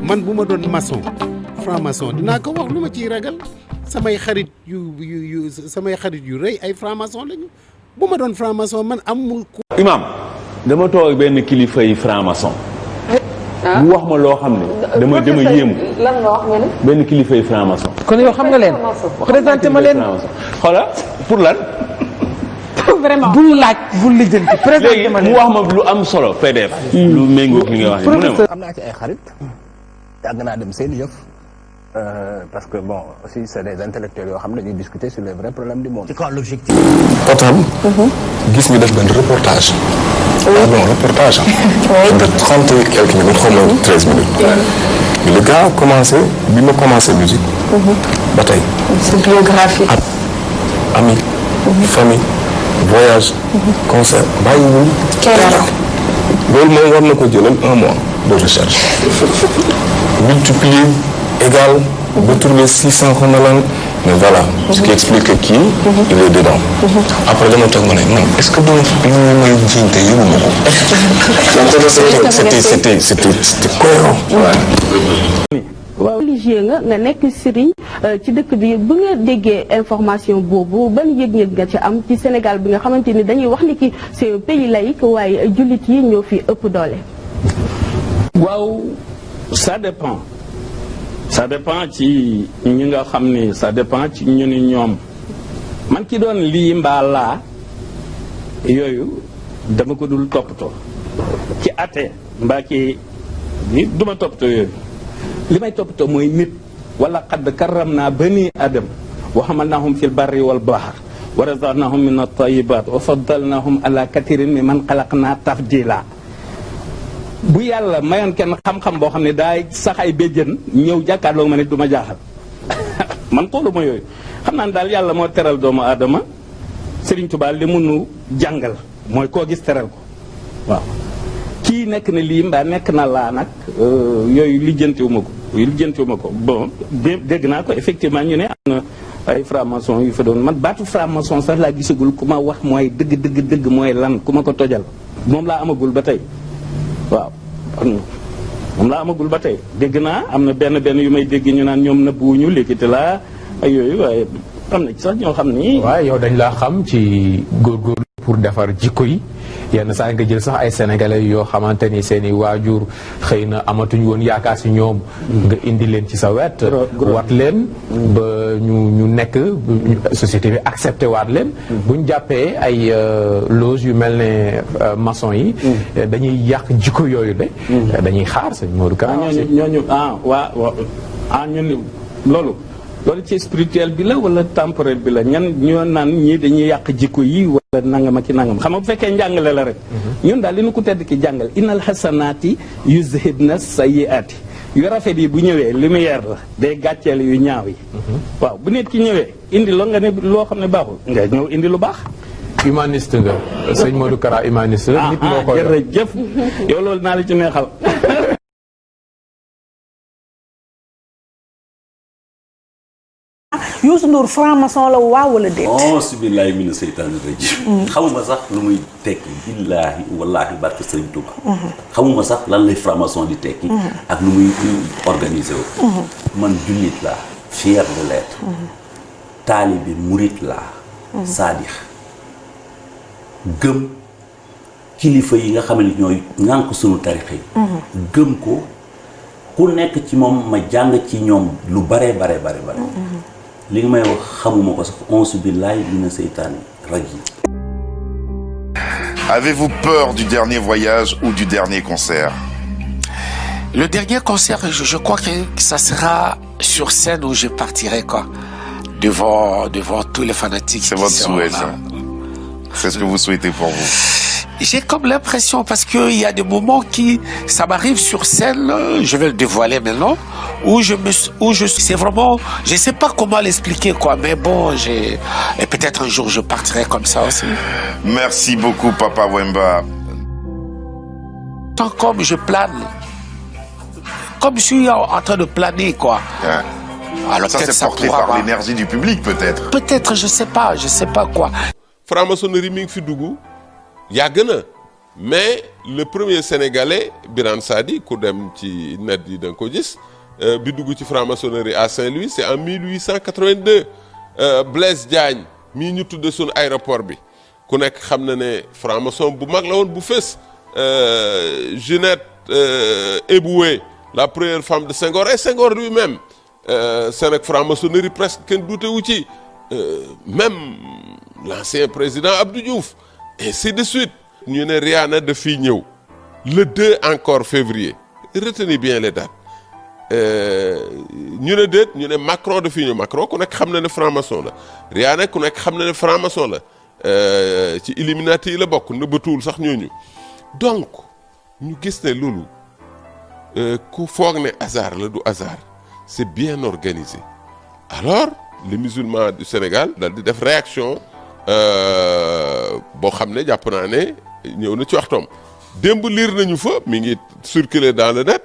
man bu ma doon maçon franc-maçon dinaa ko wax lu ma ciy ragal samay xarit yu rëy ay franc-maçon lañu bu ma doon franc-maçon man amul ko. Imam dama toog benn kilifa yi franc-maçon. mu wax ma loo xam ne. dama yéemu. lan nga wax nga ne. benn kilifa yi franc-maçon. kon yow xam nga leen. présenté ma leen. xoola pour lan. vraiment bul laaj bul lijjanti. présenté ma leen léegi mu wax ma lu am solo PDF. lu méngóog li nga wax mu ne ma. am naa ci ay xarit yàgg naa dem seen yëf parce que bon aussi c'est des intellectuels yoo xam ne dañuy discuter sur les vrais problèmes du monde. c'est quoi l'objectif. Potam. gis ñu def benn reportage. pardon reportage de 30 et quelques minutes xaw ma 13 minutes. le gars commencé bi ma commencé musique. ba tey. c'est biographie. ami. famille. voyage. concert bàyyiwul. dara. loolu moom war na ko jëlal 1 mois de recherche. multiplier égal. ba trouver 600 xaw ma lan mais voilà. ce qui explique que kii. il est dedans. après dama toog ma ne non est-ce que donc li ñu may jiite yëngu ma ko. c'était cohérent. waaw religieux nga nekk sëriñ ci dëkk bi bu nga déggee information boobu ban yëg-yëg nga ci am ci Sénégal bi nga xamante ni dañuy wax ni ki c'est un pays laïque waaye jullit yi ñoo fi ëpp doole. waaw ça dépend ci ñi nga xam ni ça dépend ci ñu ni ñoom man ki doon lii mbaa laa yooyu dama ko dul toppatoo ci ate mbaa ki ni duma toppatoo yooyu li may toppatoo mooy nit wala xadd karram naa bani adam wa hamalnahum fil barri wal bahr wa razaqnahum min at-tayyibat wa faddalnahum ala kathirin mimman khalaqna tafdila bu yàlla mayoon kenn xam-xam boo xam ne daay sax ay béjjën ñëw jàkkaarloo ma ne du ma jaaxal man xooluma yooyu xam naa ne daal yàlla moo teral doomu aadama Serigne Touba li munu jàngal mooy koo gis teral ko waaw kii nekk na lii mbaa nekk na laa nag yooyu lijjantiwuma ko bon dégg naa ko effectivement ñu ne am na ay franc-maçon yu fa doon man baatu franc-maçon sax laa gisagul ku ma wax mooy dëgg mooy lan ku ma ko tojal moom laa amagul ba tey waaw moom laa amagul ba tey dégg naa am na benn yu may dégg ñu naan ñoom nëbbuwuñu léegi te laa ay yooyu waaye am na ci sax ñoo xam ni. waaw yow dañ laa xam ci góorgóorlu pour defar jikko yi yenn saa nga jël sax ay sénégalais yoo xamante ni seen i waajur xëy na amatuñ woon yaakaar si ñoom. nga indi leen ci sa wet. wat leen ba ñu nekk société bi accepté waat leen. buñ jàppee ay loge yu mel ne maçon yi. dañuy yàq jikko yooyu de. dañuy xaar sëñ Modou Kara. ñooñu ñun loolu ci spirituel bi la wala temporel bi la ñoo naan ñii dañuy yàq jikko yi wala nangam ak i nangam xam nga bu fekkee njàngale la rek. ñun daal li nu ko tedd ki jàngal innal hasanaati yuzhibna sayyiati yu rafet yi bu ñëwee lumière la day gàcceel yu ñaaw yi. waaw bu nit ki ñëwee indi loo nga ne loo xam ne baaxul nga ñëw indi lu baax. humaniste nga sëñ Modou Kara humaniste la. nit moo ko jërëjëf yow loolu naa la ci neexal. Youssou Ndour franc-maçon la waaw wala déet. auzu billaahi mina seytaani rajiim. xamuma sax lu muy tekki billaahi wallaahi barke Sëriñ Tuuba. xamuma sax lan lay franc-maçon di tekki. ak nu muy organiser wu. man jullit laa fier de l'être. taalibe murit laa. saadix gëm kilifa yi nga xam ne ñooy ŋànk sunu tarixa yi. gëm ko ku nekk ci moom ma jàng ci ñoom lu bare. li nga may wax xamuma ko sax onsu billahi mina seytaani rajim. Avez-vous peur du dernier voyage ou du dernier concert? Le dernier concert, je crois que ça sera sur scène où je partirai quoi, devant tous les fanatiques. C'est votre souhait, ça. C'est ce que vous souhaitez pour vous. J'ai comme l'impression, parce qu'il y a des moments ça m'arrive sur scène, je vais le dévoiler maintenant, où c'est vraiment, je sais pas comment l'expliquer quoi, mais bon, et peut-être un jour je partirai comme ça aussi. Merci beaucoup, Papa Wemba. Tant comme je plane, comme je suis en train de planer quoi. Alors ça c'est porté par l'énergie du public peut-être. Peut-être, je sais pas quoi. franc-maçonnerie mi ngi fi dugg yàgg na mais le premier sénégalais Birane Sadi ku dem ci net yi da nga ko gis bi dugg ci franc-maçonnerie à Saint-Louis c'est en 1882 Blaise Diagne mii ñu tudde suñu aéroport bi ku nekk xam na ne franc-maçon bu mag la woon bu fës Ginette Eboué la première femme de Senghor et Senghor lui-même c'est nag franc-maçonnerie presque kenn duute wu ci même l'ancien président Abdou Diouf et ainsi de suite ñu ne Rihanna daf fiy ñëw le 2 encore février retenez bien les dates ñu ne déet ñu ne Macron daf fiy ñëw Macron ku nekk xam na ne franc-maçon la Rihanna ku nekk xam na ne franc-maçon la ci Illuminati yi la bokk nëbbatuwul sax ñooñu donc ñu gis ne loolu ku foog ne hasard la du hasard c'est bien organisé alors les musulmans du Sénégal dal di def réaction boo xam ne jàpp naa ne ñëw na ci waxtoom démb liir nañu fa mi ngi circuler dans le net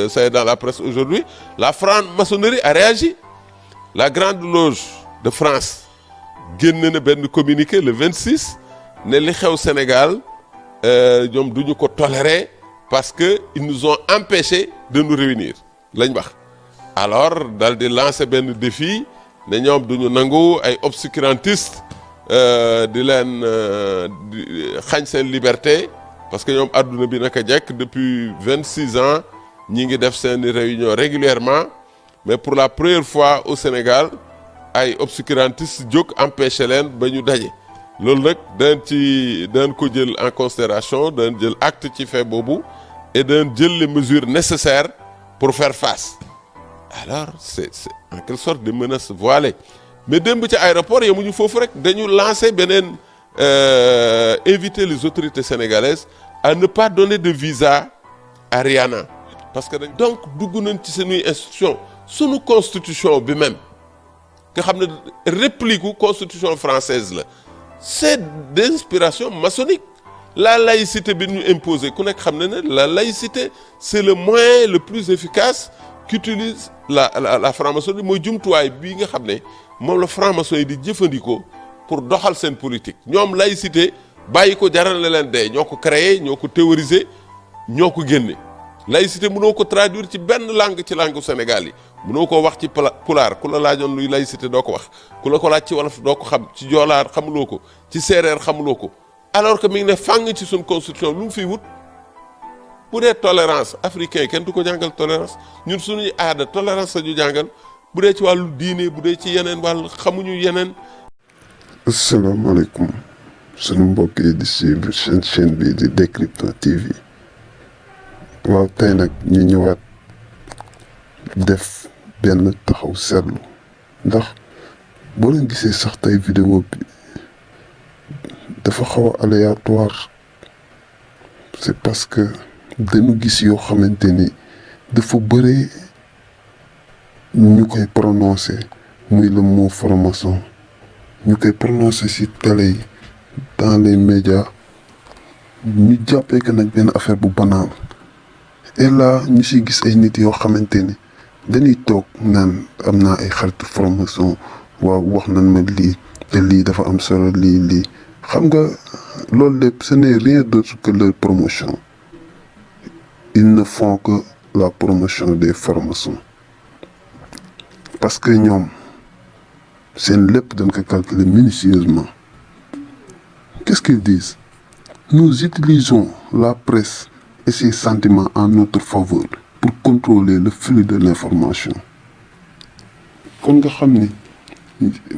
c'est dans la presse aujourd'hui la franc-maçonnerie a réagi la Grande Loge de France génn na benn communiqué le 26 ne li xew Sénégal ñoom duñu ko tolérer parce que ils nous ont empêchés de nous réunir lañ wax alors dal di lancer benn défi ne ñoom duñu nangu ay obscurantistes di leen xañ seen liberté parce que ñoom adduna bi naka jekk depuis 26 ans ñi ngi def seen réunion régulièrement mais pour la première fois au Sénégal ay obscurantistes jóg empêché leen ba ñu daje loolu nag dañ ko jël en considération dañ jël acte ci fait boobu et dañ jël les mesures nécessaires pour faire face alors c'est en quelque sorte des menaces voilées mais démb ci aéroport yemuñu foofu rek dañu lancer beneen inviter les autorités sénégalaises à ne pas donner de visa à Rihanna parce que donc dugg nañ ci suñuy institution sunu constitution bi même nga xam ne réplique constitution française la c'est d'inspiration maçonnique la laïcité bi ñu imposé ku nekk xam ne ne la laïcité c'est le moyen le plus efficace qu'utilise la franc-maçonnerie mooy jumtuwaay bii nga xam ne moom la franc-maçon yi di jëfandikoo pour doxal seen politique ñoom laïcité bàyyi ko jaral na leen dee ñoo ko créé ñoo ko théorisé ñoo ko génne laïcité mënoo ko traduire ci benn langue ci langue Sénégal yi mënoo ko wax ci pulaar ku la laajoon luy laïcité doo ko wax ku la ko laaj ci wolof doo ko xam ci joolaar xamuloo ko ci séeréer xamuloo ko alors que mi ngi ne fàng ci suñ constitution lu mu fiy wut bu dee tolérance africain kenn du ko jàngal tolérance ñun suñuy aada tolérance la ñu jàngal bu dee ci wàllu diine bu dee ci yeneen wàll xamuñu yeneen. asalaamaaleykum sunu mbokk yi di suivre seen chaîne bi di Décrypto TV waaw tey nag ñu ñëwaat def benn taxaw seetlu ndax boo leen gisee sax tey vidéo bi dafa xaw a aléatoire c'est parce que dañu gis yoo xamante ni dafa bëre ñu koy prononcer muy le mot franc-maçon ñu koy prononcer ci télé yi dans les médias ñu jàppee que nag benn affaire bu banal et là ñu ci gis ay nit yoo xamante ni dañuy toog naan am naa ay xaritu franc-maçon waaw wax nañ ma lii te lii dafa am solo lii xam nga loolu lépp ce n'est rien d'autre que leur promotion ils ne font que la promotion des francs-maçons parce que ñoom seen lépp dañ ko calculer minutieusement qu'est-ce qu'ils disent nous utilisons la presse et ses sentiments en notre faveur pour contrôler le flux de l'information kon nga xam ni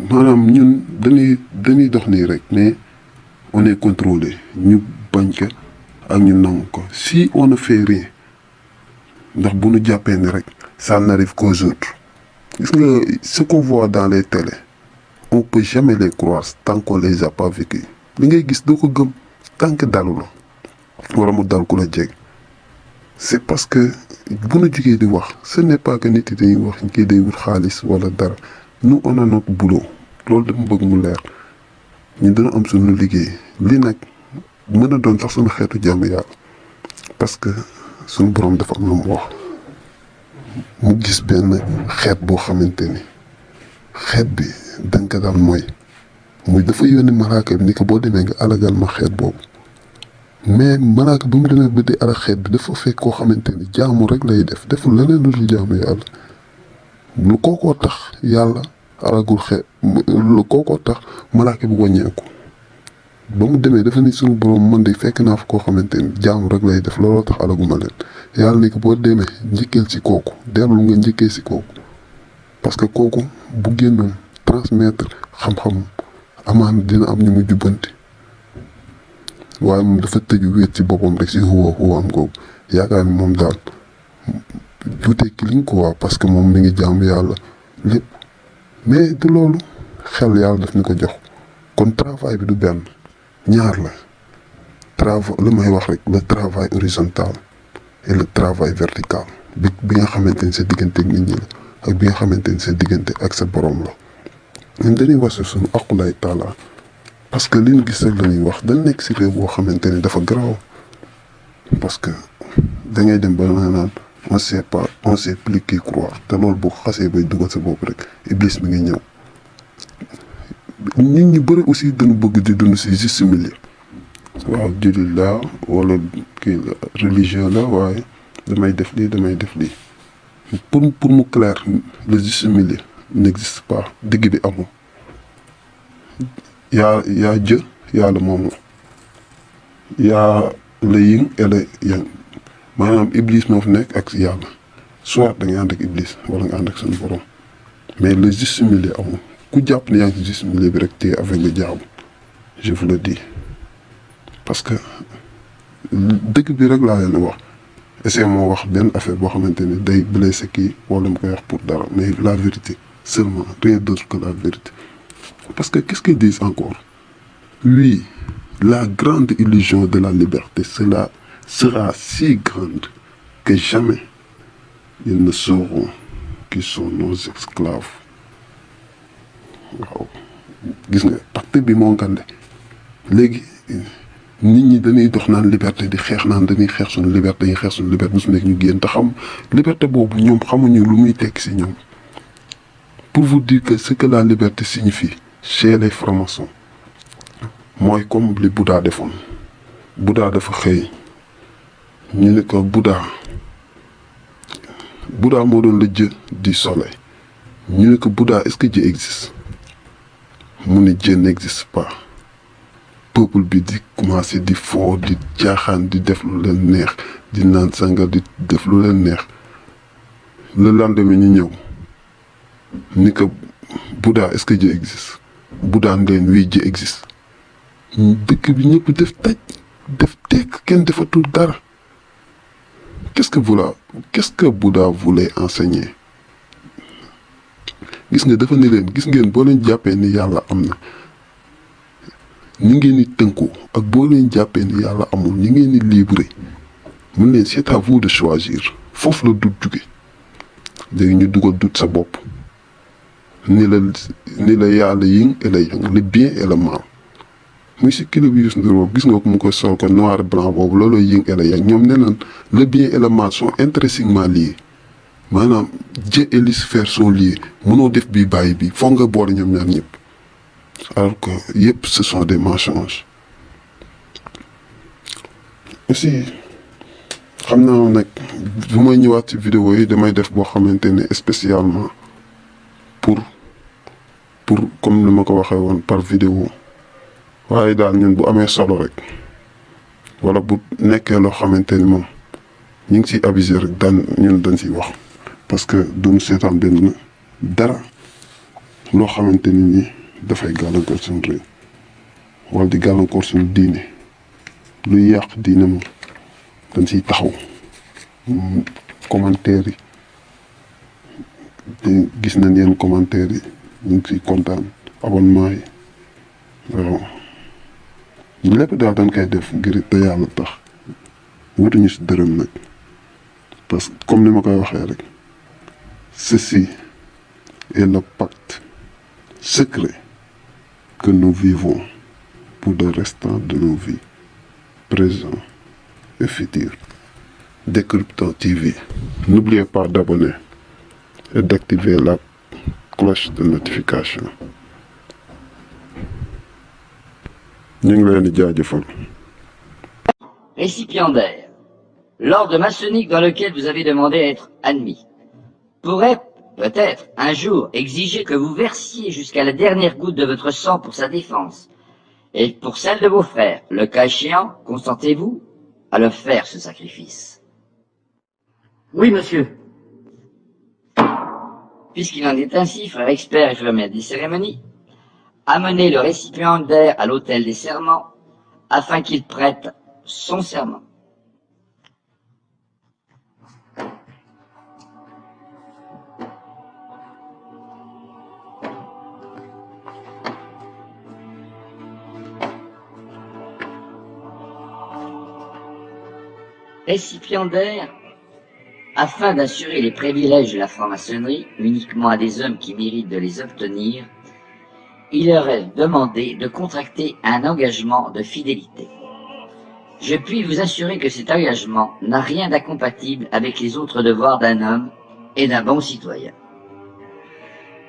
maanaam ñun dañuy dox nii rek mais on est contrôlé ñu bañ ko ak ñu nangu ko si on ne fait rien ndax bu ñu jàppee ni rek ça n'arrive qu'aux autres gis nga ce qu'on voit dans les télés on peut jamais les croire tant qu'on les a pas vécu li ngay gis doo ko gëm tant que dalu la wala mu dal ku la jeg c'est parce que bu ñu jugee di wax ce n'est pas que nit yi dañuy wax kii day wut xaalis wala dara nous on a notre boulot loolu dama bëgg mu leer ñu dana am suñu liggéey lii nag mën a doon sax suñu xeetu jàmm yàlla parce que suñu borom dafa am lu mu wax mu gis benn xeet boo xamante ni xeet bi dañ ko daal mooy muy dafa yónni malaaka bi ni ko boo demee nga alagal ma xeet boobu mais malaaka ba mu demee ba di ala xeet bi dafa fekk koo xamante ni jaamu rek lay def deful leneen lu dul jaamu yàlla lu kookoo tax yàlla alagul xeet lu kookoo tax malaaka bi wàññeeku ba mu demee dafa ni suñu borom man de fekk naa fa koo xamante ni jaamu rek lay def looloo tax alaguma leen yàlla ni ko boo demee njëkkeel si kooku dellul nga njëkkee si kooku parce que kooku bu génnoon transmettre xam-xam amaan dina am ñu mu jubbanti waaye moom dafa tëju wéet ci boppam rek si xuwaam googu yaakaar ni moom daal du tekki liñ ko waa parce que moom mi ngi jaamu yàlla lépp mais du loolu xel yàlla daf ñu ko jox kon travail bi du benn ñaar la travail lu may wax rek le travail horizontal et le travail vertical bi nga xamante ni sa diggante ak nit ñi la ak bi nga xamante ni sa diggante ak sa borom la ñun dañuy wase suñu aqulay taala parce que li ñu gis rek la ñuy wax dañ nekk si réew boo xamante ni dafa garaaw parce que da ngay dem ba naan on sait plus qui croire te loolu boo xasee bay dugal sa bopp rek iblis mi ngi ñëw nit ñi bëri aussi dañu bëgg di dund si juste milieu waaw jullit la wala kii la religieux la waaye damay def lii pour mu clair le juste milieu n'existe pas digg bi amul yaa jë yaa la moom yaa la yin et la yang maanaam iblis moo fi nekk ak yàlla soit da ngay ànd ak iblis wala nga ànd ak suñu borom mais le juste milieu amul ku jàpp ne yaa ngi ci juste milieu bi rek te avec le diable je vous le dis parce que dëgg bi rek laa leen wax essayé moo wax benn affaire boo xamante ni day blessé kii wala mu koy wax pour dara mais la vérité seulement rien d'autre que la vérité parce que qu'est-ce qu'ils disent encore oui la grande illusion de la liberté cela sera si grande que jamais ils ne sauront qui sont nos esclaves waaw gis nga parti bi moo ngande léegi nit ñi dañuy dox naan liberté di xeex naan dañuy xeex suñu liberté dañuy xeex suñu liberté su nekk ñu génn te xam liberté boobu ñoom xamuñu lu muy tekki si ñoom pour vous dire que ce que la liberté signifie chez les francs-maçons mooy comme li Bouddha defoon Bouddha dafa xëy ñu ne ko Bouddha moo doon le dieu du soleil ñu ne ko Bouddha est-ce que Dieu existe mu ne Dieu n'existe pas peuple bi di commencé di foo di jaaxaan di def lu leen neex di naan sanga di def lu leen neex le lendemain ñu ñëw ni ko Bouddha est-ce que Dieu existe Bouddha leen oui Dieu existe dëkk bi ñëpp def taj def tekk kenn defatul dara qu'est-ce que Bouddha voulait enseigner gis nga dafa ne leen gis ngeen boo leen jàppee ni yàlla am na ni ngeen di tënkoo ak boo leen jàppee ni yàlla amul ni ngeen di libre mun leen c'est à vous de choisir foofu la dut jóge léegi ñu dugal dut sa bopp ni la yàlla yin et la yang le bien et le mal muy si kilo bi Youssou Ndour boobu gis nga ko mu koy sol ko noir et blanc boobu looloo yin et la yang ñoom nee nañ le bien et le mal sont intrinsèquement liés maanaam Dieu et Lucifer sont liés mënoo def bii bàyyi bi foog nga boole ñoom ñaar ñëpp alors que yëpp ce sont des mensonges aussi xam naa nag bu may ñëwaat ci vidéo yi damay def boo xamante ne spécialement pour comme ni ma ko waxee woon par vidéo waaye daal ñun bu amee solo rek wala bu nekkee loo xamante ni moom ñu ngi ciy aviser rek ñun dañ ciy wax parce que duñu seetaan benn dara loo xamante ni nii dafay gàllankoor suñu réew wala di gàllankoor suñu diine luy yàq diine moom dañ ciy taxaw commentaire yi gis nañ yenn commentaire yi ñu ngi ciy kontaan abonnement yi waaw lépp daal dañ koy def ngir te yàlla tax wutuñu si dërëm nag parce que comme ni ma koy waxee rek ceci est le pacte secret que nous vivons pour le restant de nos vies présent et futur. Décryptant TV. N'oubliez pas d'abonner et d'activer la cloche de notification. ñu ngi leen di jaajëfal. Récipiendaire. L'ordre maçonnique dans lequel vous avez demandé à être admis pourrait peut-être un jour exiger que vous versiez jusqu'à la dernière goutte de votre sang pour sa défense et pour celle de vos frères. Le cas échéant, consentez-vous à le faire, ce sacrifice? Oui, monsieur. Puisqu'il en est ainsi, frère expert et frère maître des cérémonies, amenez le récipiendaire à l'autel des serments afin qu'il prête son serment. Récipiendaire, afin d'assurer les privilèges de la franc-maçonnerie uniquement à des hommes qui méritent de les obtenir, il leur est demandé de contracter un engagement de fidélité. Je puis vous assurer que cet engagement n'a rien d'incompatible avec les autres devoirs d'un homme et d'un bon citoyen.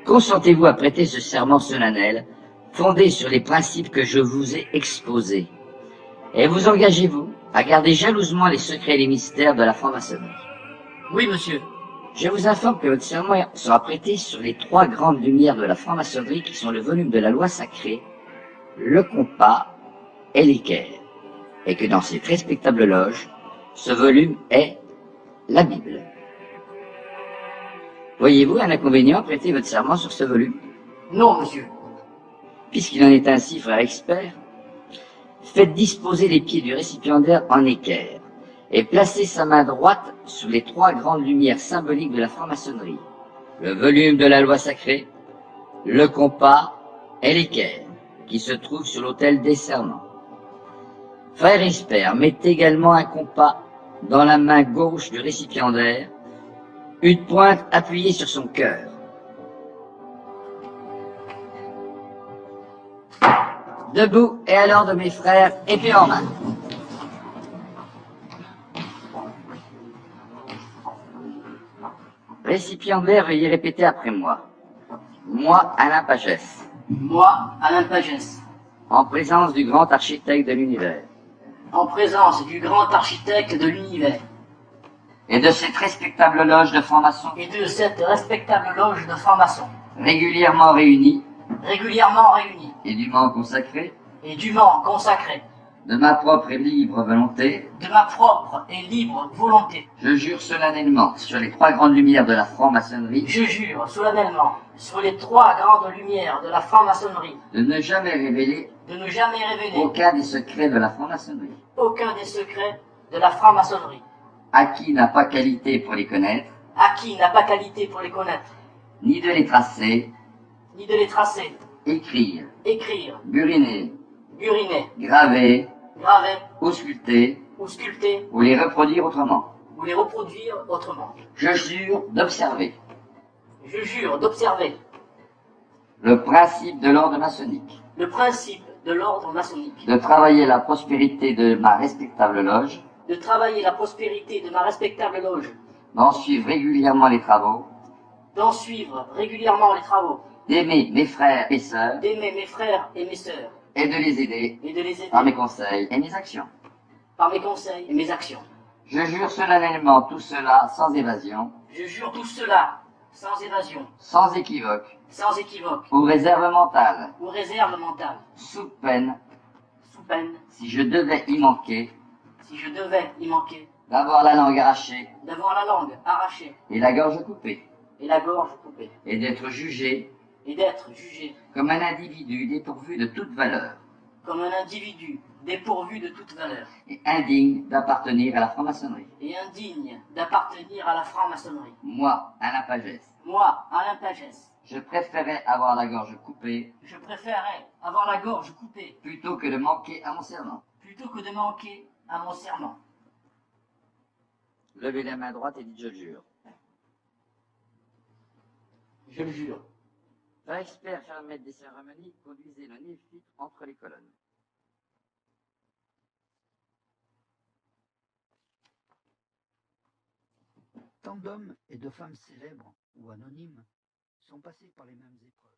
Consentez-vous à prêter ce serment solennel fondé sur les principes que je vous ai exposés, et vous engagez-vous à garder jalousement les secrets et les mystères de la franc-maçonnerie? Oui, monsieur. Je vous informe que votre serment sera prêté sur les 3 grandes lumières de la franc-maçonnerie qui sont le volume de la loi sacrée, le compas et l'équerre, et que dans cette respectable loge, ce volume est la Bible. Voyez-vous un inconvénient à prêter votre serment sur ce volume? Non, monsieur. Puisqu'il en est ainsi, frère expert, faites disposer les pieds du récipiendaire en équerre et placez sa main droite sous les 3 grandes lumières symboliques de la franc-maçonnerie, le volume de la loi sacrée, le compas et l'équerre, qui se trouvent sur l'autel des serments. Frère expert, mettez également un compas dans la main gauche du récipiendaire, une pointe appuyée sur son cœur. Debout et à l'ordre de mes frères, épée en main. Récipiendaire, veuillez répéter après moi. Moi, Alain Pagès. Moi, Alain Pagès. En présence du grand architecte de l'univers. En présence du grand architecte de l'univers. Et de cette respectable loge de francs-maçons. Et de cette respectable loge de francs-maçons. Régulièrement réunis. Régulièrement réunis. Et dûment consacrés. Et dûment consacrés. De ma propre et libre volonté. De ma propre et libre volonté. Je jure solennellement sur les 3 grandes lumières de la franc-maçonnerie. Je jure solennellement sur les 3 grandes lumières de la franc-maçonnerie. De ne jamais révéler. De ne jamais révéler. Aucun des secrets de la franc-maçonnerie. Aucun des secrets de la franc-maçonnerie. À qui n'a pas qualité pour les connaître. À qui n'a pas qualité pour les connaître. Ni de les tracer. Ni de les tracer. Écrire. Écrire. Buriner. Buriner. Graver. Graver. Ou sculpter. Ou sculpter. Ou les reproduire autrement. Ou les reproduire autrement. Je jure d'observer. Je jure d'observer. Le principe de l'ordre maçonnique. Le principe de l'ordre maçonnique. De travailler la prospérité de ma respectable loge. De travailler la prospérité de ma respectable loge. D'en suivre régulièrement les travaux. D'en suivre régulièrement les travaux. D'aimer mes frères et sœurs. D'aimer mes frères et mes sœurs. Et de les aider. Et de les aider. Par mes conseils et mes actions. Par mes conseils et mes actions. Je jure solennellement tout cela sans évasion. Je jure tout cela sans évasion. Sans équivoque. Sans équivoque. Ou réserve mentale. Ou réserve mentale. Sous peine. Sous peine. Si je devais y manquer. Si je devais y manquer. D'avoir la langue arrachée. D'avoir la langue arrachée. Et la gorge coupée. Et la gorge coupée. Et d'être jugé. Et d'être jugé. Comme un individu dépourvu de toute valeur. Comme un individu dépourvu de toute valeur. Et indigne d'appartenir à la franc-maçonnerie. Et indigne d'appartenir à la franc-maçonnerie. Moi, Alain Pagès. Moi, Alain Pagès. Je préférais avoir la gorge coupée. Je préférais avoir la gorge coupée. Plutôt que de manquer à mon serment. Plutôt que de manquer à mon serment. Levez la main droite et dites je le jure. Je le jure. Frère expert, cher maître des cérémonies, conduisez le néophyte entre les colonnes. Tant d'hommes et de femmes célèbres ou anonymes sont passés par les mêmes épreuves.